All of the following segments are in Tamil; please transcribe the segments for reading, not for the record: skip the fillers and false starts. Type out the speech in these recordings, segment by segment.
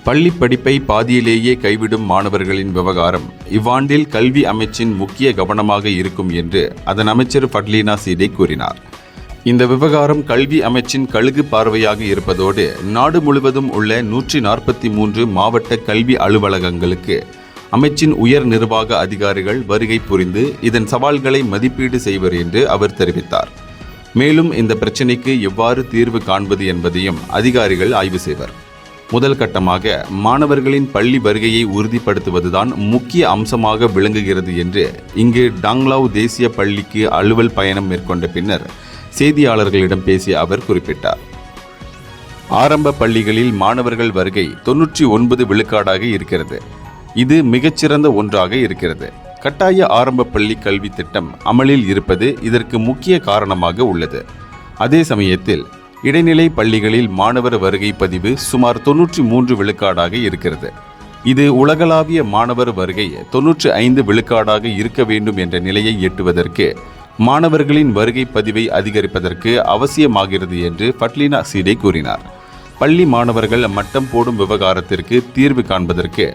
பள்ளி படிப்பை பாதியிலேயே கைவிடும் மாணவர்களின் விவகாரம் இவ்வாண்டில் கல்வி அமைச்சின் முக்கிய கவனமாக இருக்கும் என்று அதன் அமைச்சர் ஃபட்லீனா சீடே கூறினார். இந்த விவகாரம் கல்வி அமைச்சின் கழுகு பார்வையாக இருப்பதோடு நாடு முழுவதும் உள்ள 143 மாவட்ட கல்வி அலுவலகங்களுக்கு அமைச்சின் உயர் நிர்வாக அதிகாரிகள் வருகை புரிந்து இதன் சவால்களை மதிப்பீடு செய்வர் என்று அவர் தெரிவித்தார். மேலும் இந்த பிரச்சினைக்கு எவ்வாறு தீர்வு காண்பது என்பதையும் அதிகாரிகள் ஆய்வு செய்வர். முதல் கட்டமாக மாணவர்களின் பள்ளி வருகையை உறுதிப்படுத்துவதுதான் முக்கிய அம்சமாக விளங்குகிறது என்று இங்கு டாங்லாவ் தேசிய பள்ளிக்கு அலுவல் பயணம் மேற்கொண்ட பின்னர் செய்தியாளர்களிடம் பேசிய அவர் குறிப்பிட்டார். ஆரம்ப பள்ளிகளில் மாணவர்கள் வருகை 99 விழுக்காடாக இருக்கிறது. இது மிகச்சிறந்த ஒன்றாக இருக்கிறது. கட்டாய ஆரம்ப பள்ளி கல்வி திட்டம் அமலில் இருப்பது இதற்கு முக்கிய காரணமாக உள்ளது. அதே சமயத்தில் இடைநிலை பள்ளிகளில் மாணவர் வருகை பதிவு சுமார் 93 விழுக்காடாக இருக்கிறது. இது உலகளாவிய மாணவர் வருகை 95 விழுக்காடாக இருக்க வேண்டும் என்ற நிலையை எட்டுவதற்கு மாணவர்களின் வருகை பதிவை அதிகரிப்பதற்கு அவசியமாகிறது என்று ஃபட்லீனா சீடே கூறினார். பள்ளி மாணவர்கள் மட்டம் போடும் விவகாரத்திற்கு தீர்வு காண்பதற்கு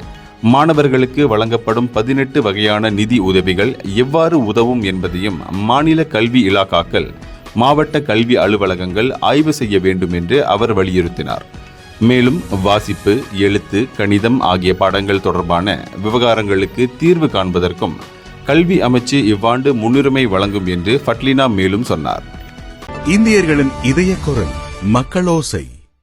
மாணவர்களுக்கு வழங்கப்படும் 18 வகையான நிதி உதவிகள் எவ்வாறு உதவும் என்பதையும் மாநில கல்வி இலாக்காக்கள் மாவட்ட கல்வி அலுவலகங்கள் ஆய்வு செய்ய வேண்டும் என்று அவர் வலியுறுத்தினார். மேலும் வாசிப்பு, எழுத்து, கணிதம் ஆகிய பாடங்கள் தொடர்பான விவகாரங்களுக்கு தீர்வு காண்பதற்கும் கல்வி அமைச்சு இவ்வாண்டு முன்னுரிமை வழங்கும் என்று ஃபட்லீனா மேலும் சொன்னார். இந்தியர்களின் இதய குரல் மக்களோசை.